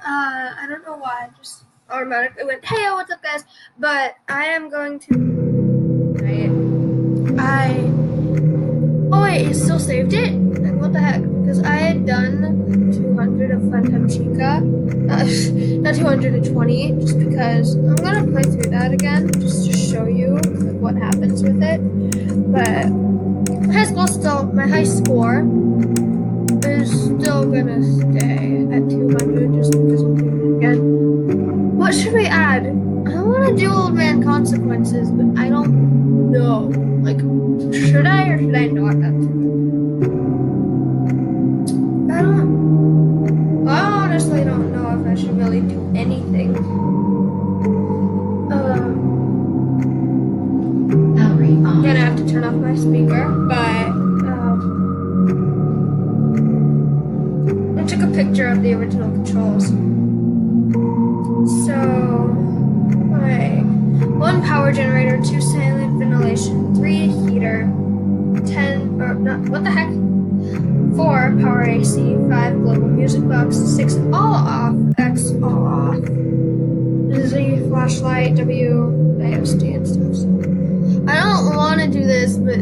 I don't know why. I just automatically went, hey, what's up, guys? But I am going to. Oh, wait, it still saved it? Like, what the heck? Because I had done 200 of Funtime Chica. Not 220, just because I'm going to play through that again, just to show you like, what happens with it. But my high score is still gonna stay at 200 just because I'm doing it again. What should we add? I want to do Old Man Consequences, but I don't know. Like, should I or should I not add to it? I honestly don't know if I should really do anything. I'm gonna have to turn off my speaker, but I took a picture of the original controls. So, like, 1 power generator, 2 silent ventilation, 3 heater, 10, or not, what the heck? 4 power AC, 5 global music box, 6 all off, X all off, Z flashlight, W, ASD and stuff. So. I don't want to do this, but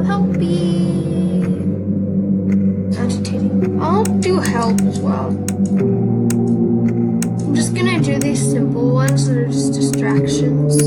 help be agitating. I'll do help as well. I'm just gonna do these simple ones that are just distractions.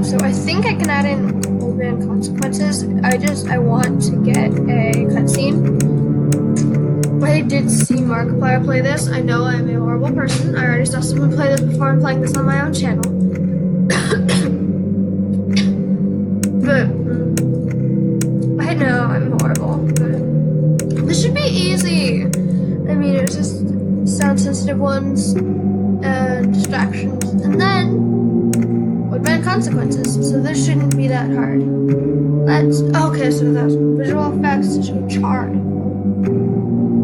So I think I can add in Old Man Consequences. I want to get a cutscene. I did see Markiplier play this. I know I'm a horrible person. I already saw someone play this before. I'm playing this on my own channel. But I know I'm horrible. But this should be easy. I mean, it's just sound sensitive ones and distractions. And then bad consequences, so this shouldn't be that hard. Okay, so that's visual effects to chart.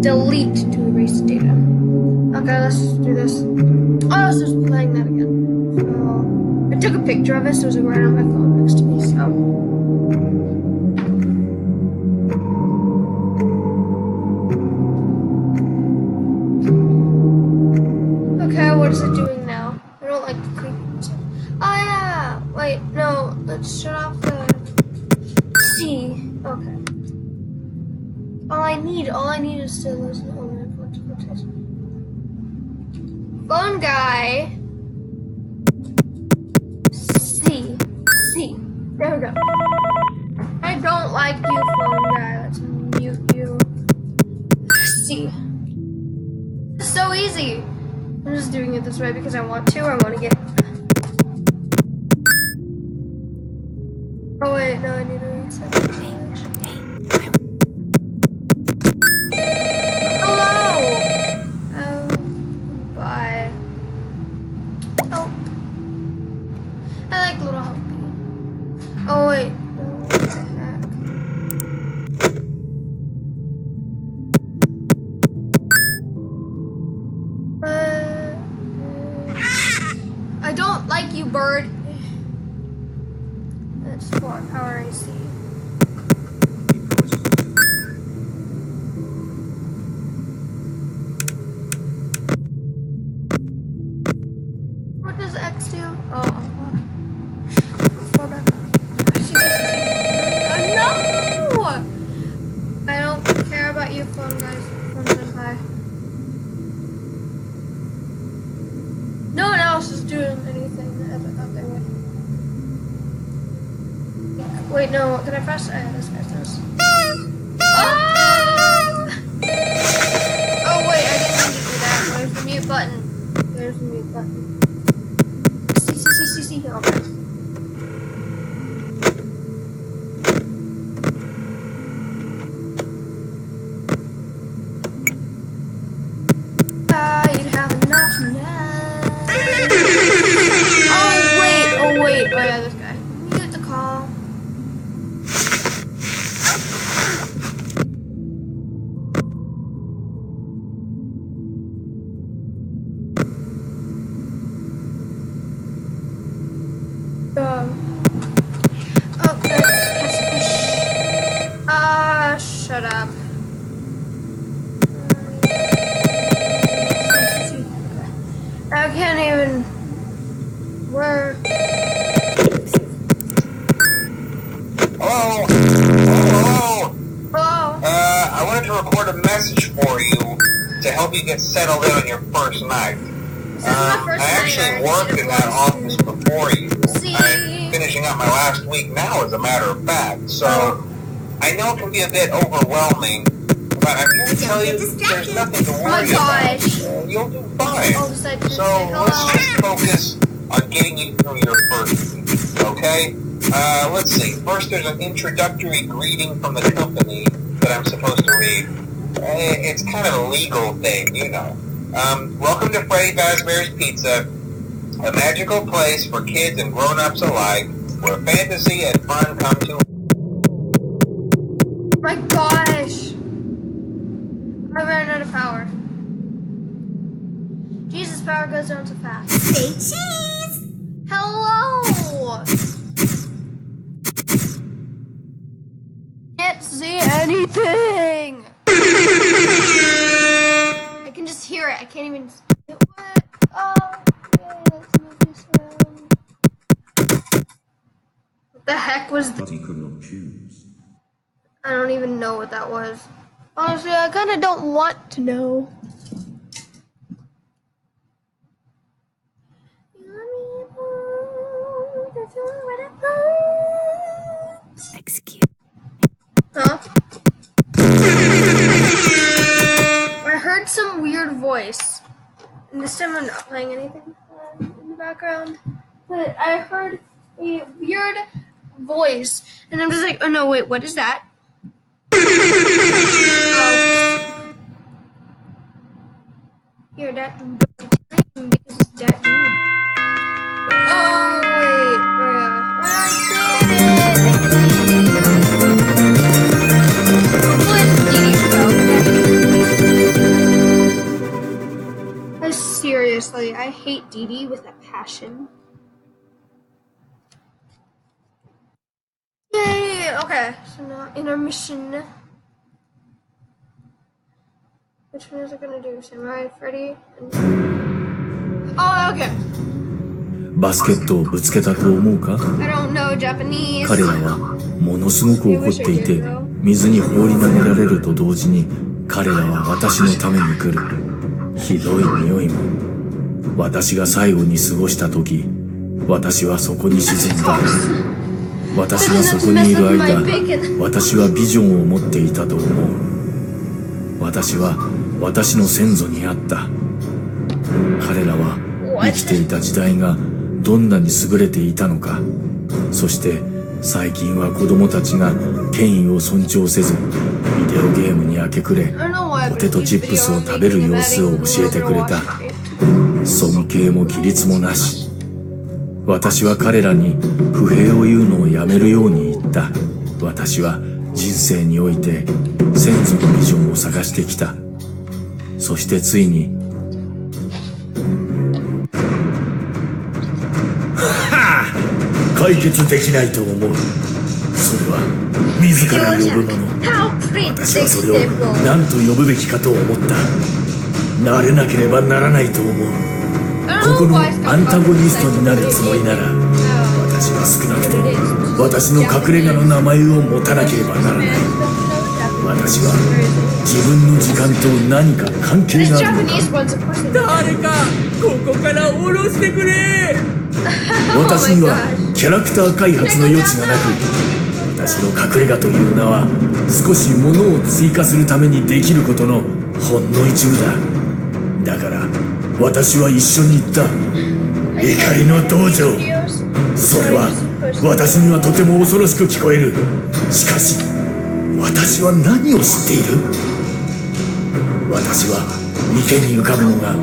Delete to erase data. Okay, let's do this. Oh, I was just playing that again. So, I took a picture of it, so it was right on my phone next to me, so. Okay, what is it doing now? I don't like the creepy music. Oh yeah! Wait, no, let's shut off the C. Okay. All I need is to listen to Old Man Consequences. Phone guy. C. There we go. I don't like you, phone guy. Let's mute you. C. It's so easy. I'm just doing it this way because I want to. I want to get. Oh wait, no, I need to reset. Hello! Oh, bye. Oh. I like little helpy. Oh wait. What the heck? I don't like you, bird. That's 4 power AC. What does X do? Oh, no! I don't care about you, phone guys. Phone senpai. No one else is doing anything out there. Wait, no, what can I press? This guy does. Oh wait, I didn't mean to do that. Where's the mute button? There's the mute button. C. Okay. You'd have enough now. Oh wait. Oh yeah, this guy. Mute the call. Shut up. I can't even work. Hello? Hello? I wanted to record a message for you to help you get settled in on your first night. I actually worked in that office before you. I'm finishing up my last week now, as a matter of fact, so I know it can be a bit overwhelming, but I'm here to tell you there's nothing to worry about. You'll do fine. So let's just focus on getting you through your first week, okay? Let's see. First, there's an introductory greeting from the company that I'm supposed to read. It's kind of a legal thing, you know. Welcome to Freddy Fazbear's Pizza, a magical place for kids and grown-ups alike, where fantasy and fun come to. My gosh! I ran out of power. Jesus, power goes down so fast. Say cheese! Hello! Can't see anything! I can just hear it. I can't even. What? Oh, yeah, let's move this around. What the heck was that? He could not choose. I don't even know what that was. Honestly, I kind of don't want to know. Excuse. Huh? I heard some weird voice. And this time I'm not playing anything in the background. But I heard a weird voice. And I'm just like, oh no, wait, what is that? Oh. Here, that because it's that dude. Oh, wait, I did it! Seriously, I hate Dee Dee with a passion. Yay! Okay, so now intermission. Which one is it gonna do? Samurai, Freddy, and... Oh, okay. バスケットをぶつけたと思うか？ I don't know Japanese. 彼らはものすごく怒っていて、水に放り投げられると同時に彼らは私のために来る。ひどい匂いも。私が最後に過ごした時、私はそこに沈んだ。私がそこにいる間、私はビジョンを持っていたと思う。私は私の先祖にあった。彼らは生きていた時代がどんなに優れていたのか。そして最近は子供たちが権威を尊重せず、ビデオゲームに明け暮れ、ポテトチップスを食べる様子を教えてくれた。尊敬も規律もなし。私は彼らに不平を言うのをやめるように言った。私は人生において先祖のビジョンを探してきた。そしてついに解決できないと思う。それは自ら呼ぶもの。私はそれを何と呼ぶべきかと思った。慣れなければならないと思う。ここのアンタゴニストになるつもりなら、私は少なくとも私の隠れ家の名前を持たなければならない。私は自分の時間と何か関係があるのか。誰かここから下ろしてくれ。私にはキャラクター開発の余地がなく、私の隠れ家という名は少し物を追加するためにできることのほんの一部だ。だから私は一緒に行った。怒りの道場。それは私にはとても恐ろしく聞こえる。しかし私は何を知っている？私は池に浮かぶのが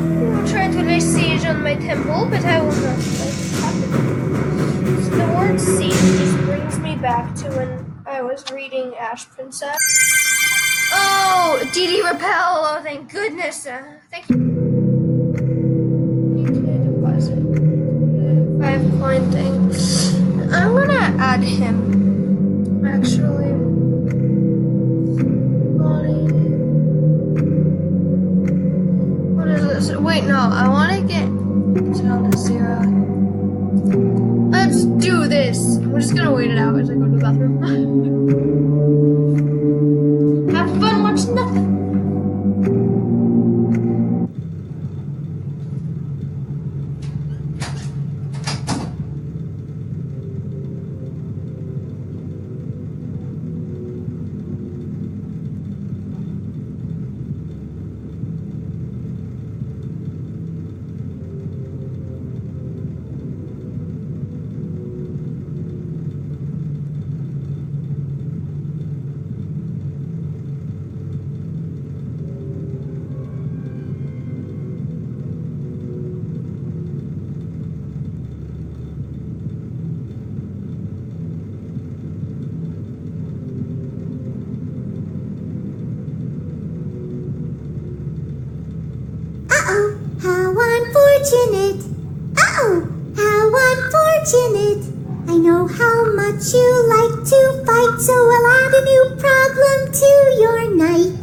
trying to lay siege on my temple, but I will not let it happen. So the word siege just brings me back to when I was reading Ash Princess. Oh, DD Repel! Oh, thank goodness! Thank you. Deposit 5 coin thing. I'm gonna add him. Actually, what is this? Wait, no. I want to get down to 0. Let's do this. We're just gonna wait it out as I go to the bathroom. Have fun watching nothing. How unfortunate! Uh-oh! How unfortunate! I know how much you like to fight, so I'll add a new problem to your night.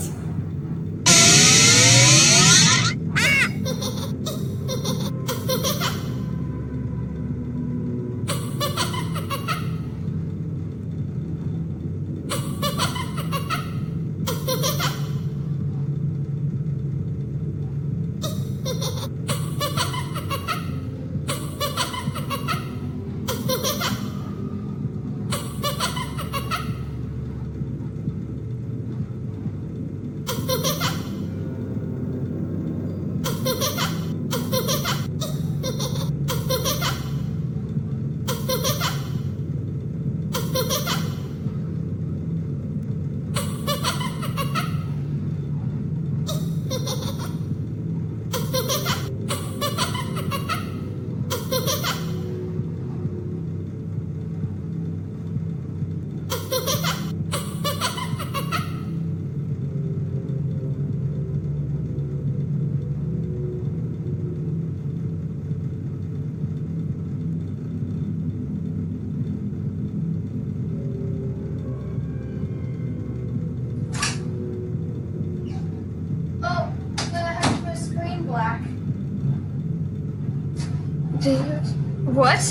What?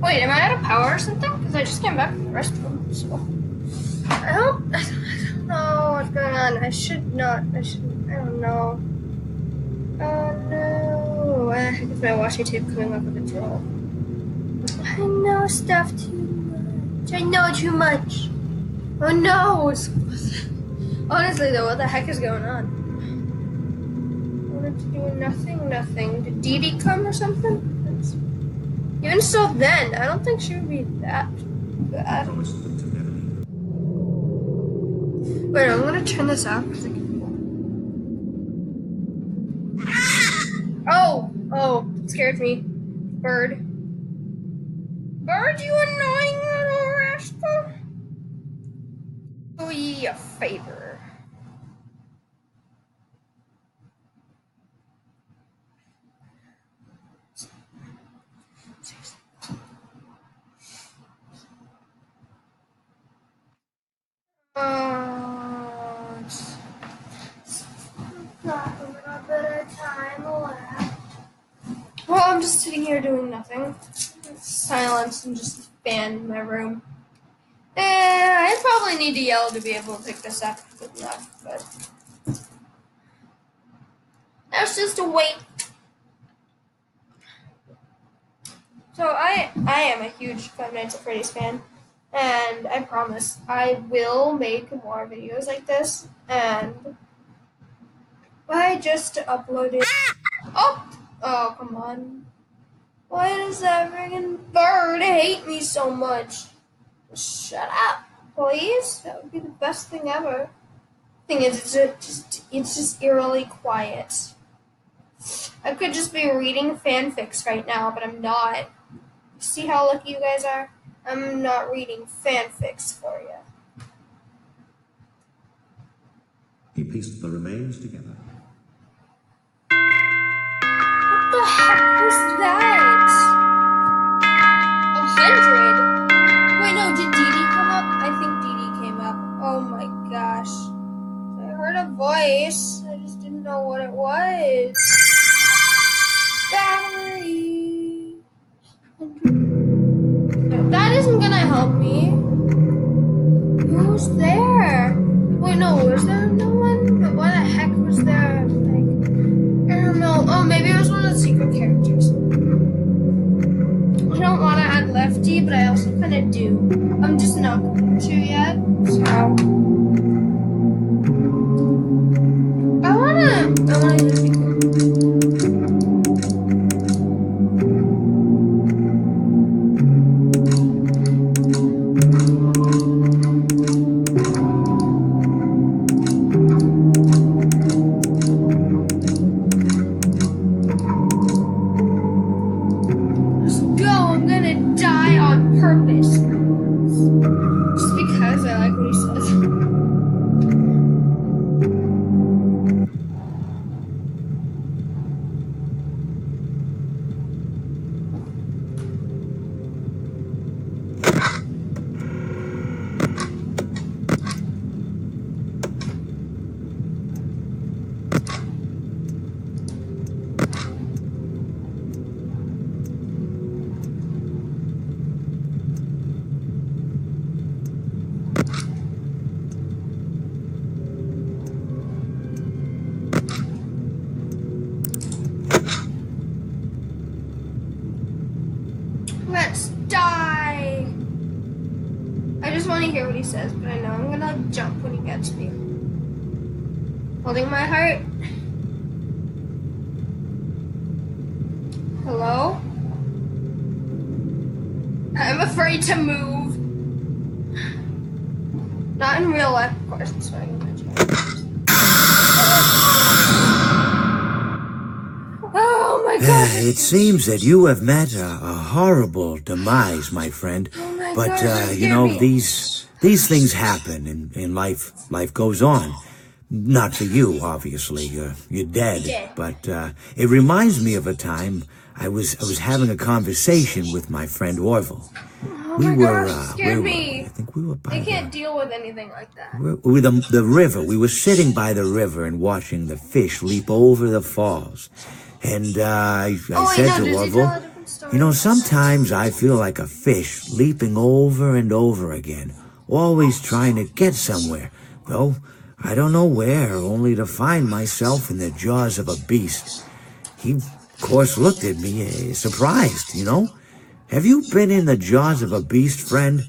Wait, am I out of power or something? Because I just came back from the restroom, so... I don't know what's going on. I don't know. Oh no. I think it's my washi tape coming up with a draw. I know stuff too much. I know too much. Oh no. Honestly though, what the heck is going on? I wanted to do nothing. Did Dee Dee come or something? Even so then, I don't think she would be that bad. Wait, I'm gonna turn this off. Oh, it scared me. Bird, you annoying little rascal. Do ye a favor. Got a little bit of time left. Well, I'm just sitting here doing nothing. Silence and just fan in my room. I probably need to yell to be able to pick this up. Good enough, but that's just a wait. So I am a huge Five Nights at Freddy's fan, and I promise I will make more videos like this. And I just uploaded. Oh, come on. Why does that friggin' bird hate me so much? Shut up, please. That would be the best thing ever. Thing is, it's just eerily quiet. I could just be reading fanfics right now, but I'm not. See how lucky you guys are? I'm not reading fanfics for you. He pieced the remains together. What the heck was that? 100? Wait, no, did Dee Dee come up? I think Dee Dee came up. Oh my gosh. I heard a voice. I just didn't know what it was. Battery. That isn't gonna help me. Who's there? Wait, no, was there no one? But why the heck was there? Like, I don't know. Oh, maybe it was one of the secret characters. I don't want to add Lefty, but I also kind of do. I'm just not going to yet, so. I wanna use it. Let's die! I just want to hear what he says, but I know I'm gonna jump when he gets me. Holding my heart. Hello? I'm afraid to move. Not in real life, of course. I'm sorry. Oh my god! It seems that you have met a horrible demise, my friend. Oh my but, gosh, you know, me. these things happen in life. Life goes on. Not for you, obviously. You're dead. Yeah. But, it reminds me of a time I was having a conversation with my friend Orville. Oh my gosh, you scared me. I think we were by I can't deal with anything like that. with the river. We were sitting by the river and watching the fish leap over the falls. And I said to Orville, you know, sometimes I feel like a fish leaping over and over again, always trying to get somewhere, though I don't know where, only to find myself in the jaws of a beast. He, of course, looked at me, surprised, you know. Have you been in the jaws of a beast, friend?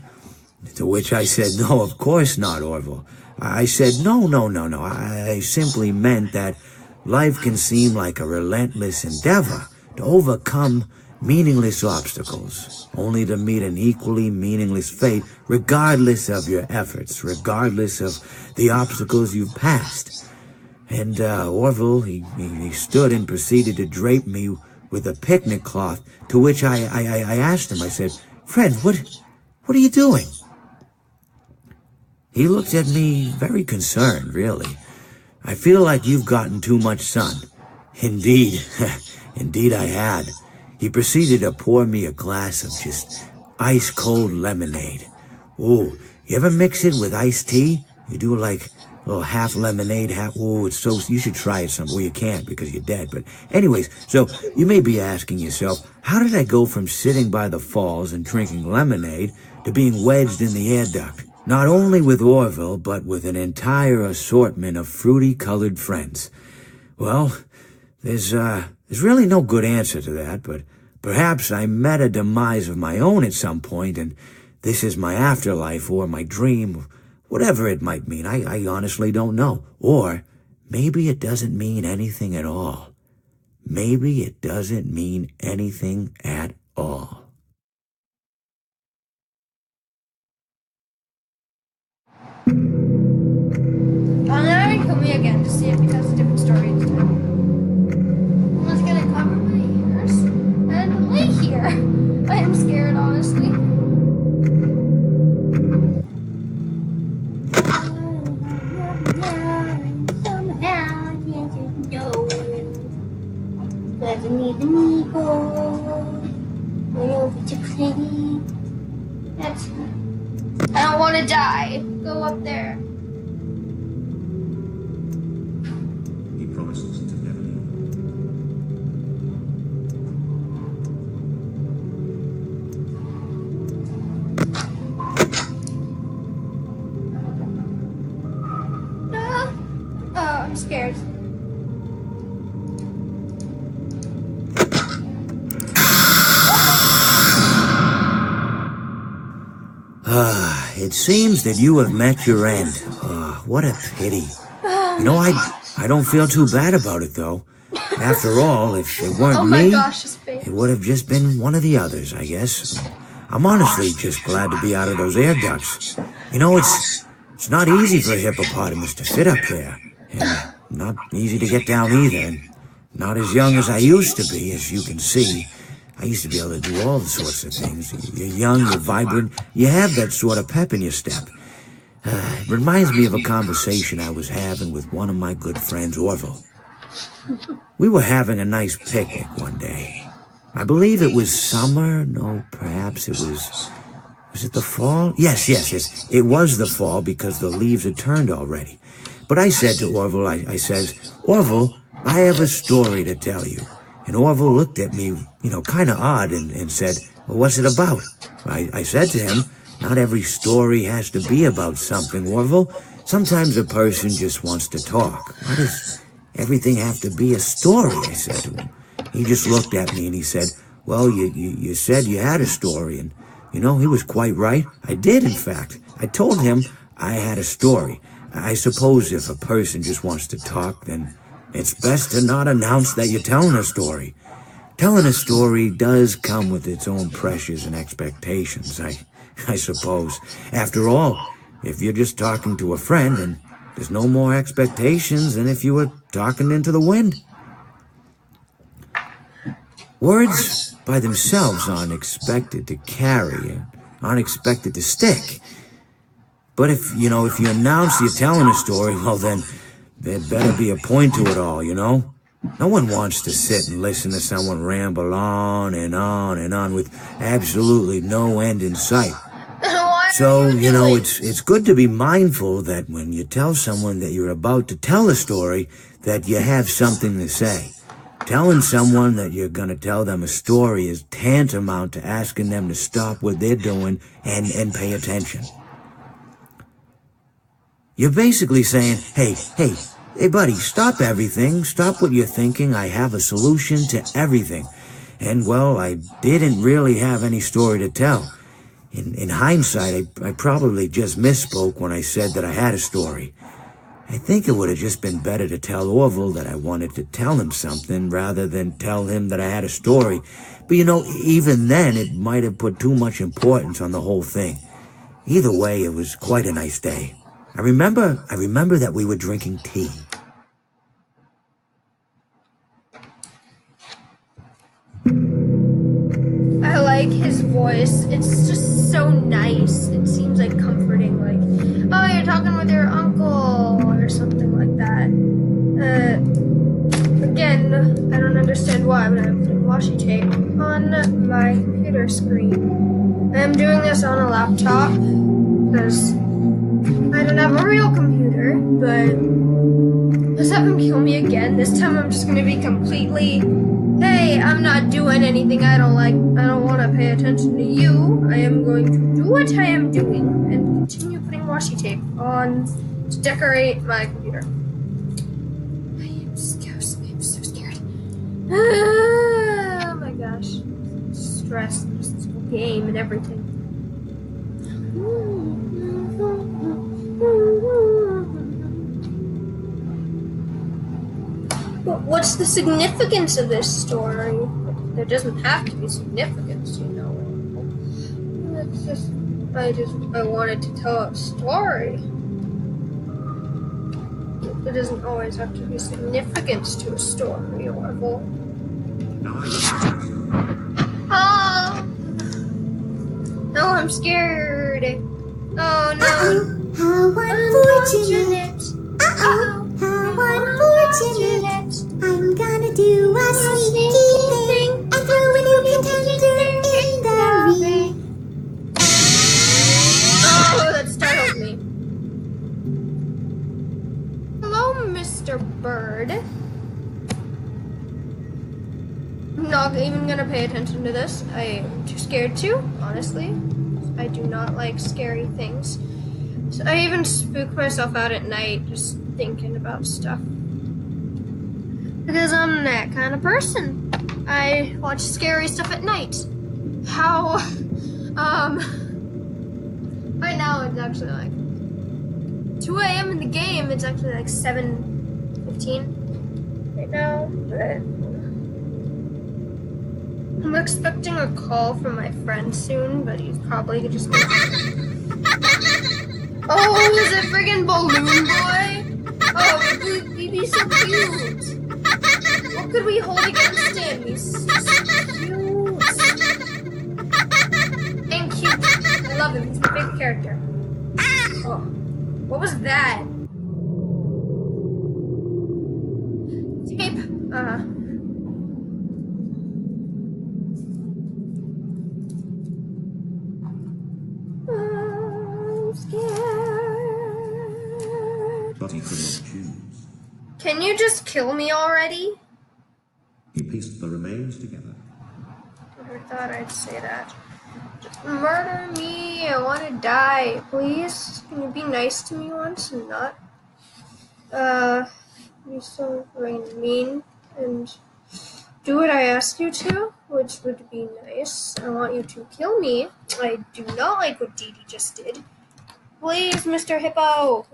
To which I said, no, of course not, Orville. I said, no. I simply meant that life can seem like a relentless endeavor to overcome meaningless obstacles, only to meet an equally meaningless fate, regardless of your efforts, regardless of the obstacles you've passed. And Orville, he stood and proceeded to drape me with a picnic cloth, to which I asked him, I said, friend, what are you doing? He looked at me very concerned, really. I feel like you've gotten too much sun. Indeed, indeed I had. He proceeded to pour me a glass of just ice-cold lemonade. Ooh, you ever mix it with iced tea? You do like a little half lemonade, half, ooh, it's so, you should try it some, well you can't because you're dead, but anyways, so you may be asking yourself, how did I go from sitting by the falls and drinking lemonade to being wedged in the air duct? Not only with Orville, but with an entire assortment of fruity-colored friends. Well, there's really no good answer to that, but perhaps I met a demise of my own at some point, and this is my afterlife or my dream, whatever it might mean. I honestly don't know. Or maybe it doesn't mean anything at all. maybe it doesn't mean anything at all. Now kill me again to see if it tells a different story this time. I'm just gonna cover my ears and lay here. I am scared, honestly. Doesn't even go over to play. That's. I don't want to die. Go up there. He promises to never leave. Oh, I'm scared. It seems that you have met your end. What a pity. You know, I don't feel too bad about it, though. After all, if it weren't me, it would have just been one of the others, I guess. I'm honestly just glad to be out of those air ducts. You know, it's not easy for a hippopotamus to fit up there. And not easy to get down either. And not as young as I used to be, as you can see. I used to be able to do all sorts of things. You're young, you're vibrant, you have that sort of pep in your step. It reminds me of a conversation I was having with one of my good friends, Orville. We were having a nice picnic one day. I believe it was summer. No, perhaps it was... Was it the fall? Yes. It was the fall because the leaves had turned already. But I said to Orville, I says, Orville, I have a story to tell you. And Orville looked at me, kind of odd and said, well, what's it about? I said to him, not every story has to be about something, Orville. Sometimes a person just wants to talk. Why does everything have to be a story? I said to him. He just looked at me and he said, well, you said you had a story. And, he was quite right. I did, in fact. I told him I had a story. I suppose if a person just wants to talk, then it's best to not announce that you're telling a story. Telling a story does come with its own pressures and expectations, I suppose. After all, if you're just talking to a friend, then there's no more expectations than if you were talking into the wind. Words by themselves aren't expected to carry, aren't expected to stick. But if you announce you're telling a story, well then, there better be a point to it all, No one wants to sit and listen to someone ramble on and on and on with absolutely no end in sight. So, it's good to be mindful that when you tell someone that you're about to tell a story, that you have something to say. Telling someone that you're going to tell them a story is tantamount to asking them to stop what they're doing and pay attention. You're basically saying, hey, buddy, stop everything. Stop what you're thinking. I have a solution to everything. And, well, I didn't really have any story to tell. In hindsight, I probably just misspoke when I said that I had a story. I think it would have just been better to tell Orville that I wanted to tell him something rather than tell him that I had a story. But, even then, it might have put too much importance on the whole thing. Either way, it was quite a nice day. I remember that we were drinking tea. I like his voice. It's just so nice. It seems like comforting, like, oh, you're talking with your uncle or something like that. Again, I don't understand why, but I'm putting washi tape on my computer screen. I'm doing this on a laptop because I don't have a real computer, but let's have him kill me again. This time I'm just going to be completely, hey, I'm not doing anything I don't like. I don't want to pay attention to you. I am going to do what I am doing and continue putting washi tape on to decorate my computer. I am so scared. Oh my gosh. Stress, this whole game and everything. What's the significance of this story? There doesn't have to be significance, you know. It's just, I wanted to tell a story. There doesn't always have to be significance to a story, Orville. Oh! No, I'm scared. Oh no. How unfortunate. Uh-oh, how unfortunate. I'm gonna do a sneaky thing and throw a new contender in the ring. Oh, that startled me. Hello, Mr. Bird. I'm not even gonna pay attention to this. I am too scared to, honestly. I do not like scary things. So I even spook myself out at night just thinking about stuff. Because I'm that kind of person. I watch scary stuff at night. How, right now it's actually like 2 a.m. in the game. It's actually like 7:15 right now, but I'm expecting a call from my friend soon, but he's probably just gonna... Oh, is it friggin' Balloon Boy? Oh, he'd be so cute. What could we hold against him? He's so cute. And cute. I love him. He's my favorite character. Oh, what was that? Tape. I'm scared. But he could not choose. Can you just kill me already? He pieced the remains together. I thought I'd say that. Just murder me. I want to die. Please? Can you be nice to me once and not be so very mean and do what I ask you to, which would be nice. I want you to kill me. I do not like what Dee Dee just did. Please, Mr. Hippo.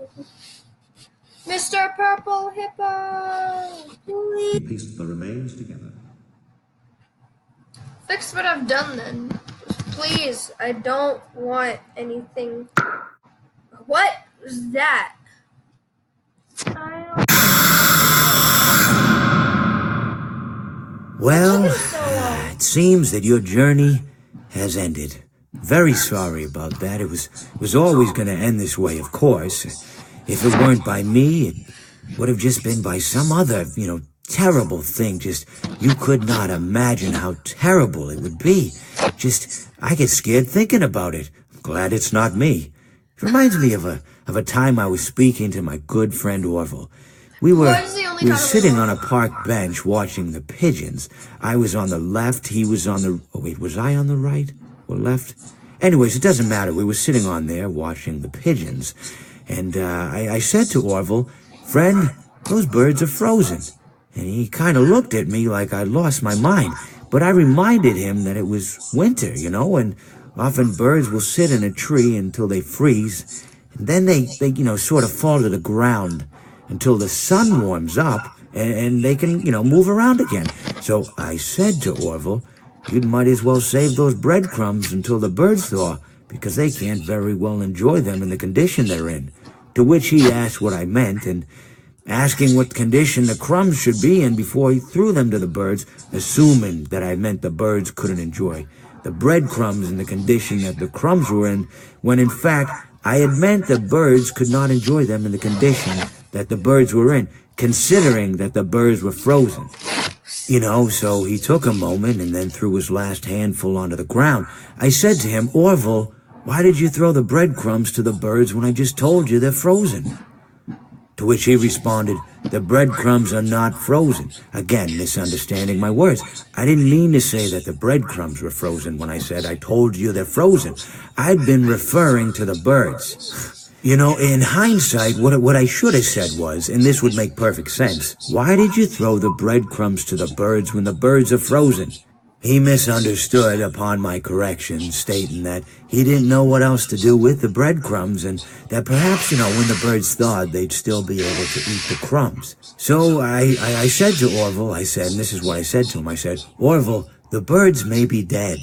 Mr. Purple Hippo. Please. He pieced the remains together. Fix what I've done then. Please, I don't want anything. What was that? Well, it seems that your journey has ended. Very sorry about that. It was always going to end this way, of course. If it weren't by me, it would have just been by some other, terrible thing. Just, you could not imagine how terrible it would be. Just, I get scared thinking about it. I'm glad it's not me. It reminds me of a time I was speaking to my good friend Orville. We were sitting on a park bench watching the pigeons. I was on the left, he was on the... Oh, wait, was I on the right or left? Anyways, it doesn't matter. We were sitting on there watching the pigeons. And I said to Orville, "Friend, those birds are frozen." And he kind of looked at me like I'd lost my mind. But I reminded him that it was winter, and often birds will sit in a tree until they freeze. And then they sort of fall to the ground until the sun warms up and they can, move around again. So I said to Orville, "You might as well save those breadcrumbs until the birds thaw, because they can't very well enjoy them in the condition they're in." To which he asked what I meant, and asking what condition the crumbs should be in before he threw them to the birds, assuming that I meant the birds couldn't enjoy the breadcrumbs in the condition that the crumbs were in, when in fact I had meant the birds could not enjoy them in the condition that the birds were in, considering that the birds were frozen. So he took a moment and then threw his last handful onto the ground. I said to him, "Orville, why did you throw the breadcrumbs to the birds when I just told you they're frozen?" To which he responded, "The breadcrumbs are not frozen." Again, misunderstanding my words. I didn't mean to say that the breadcrumbs were frozen when I said I told you they're frozen. I'd been referring to the birds. In hindsight, what I should have said was, and this would make perfect sense, "Why did you throw the breadcrumbs to the birds when the birds are frozen?" He misunderstood upon my correction, stating that he didn't know what else to do with the breadcrumbs, and that perhaps, when the birds thawed, they'd still be able to eat the crumbs. So I said to Orville, and this is what I said to him, I said, Orville, the birds may be dead,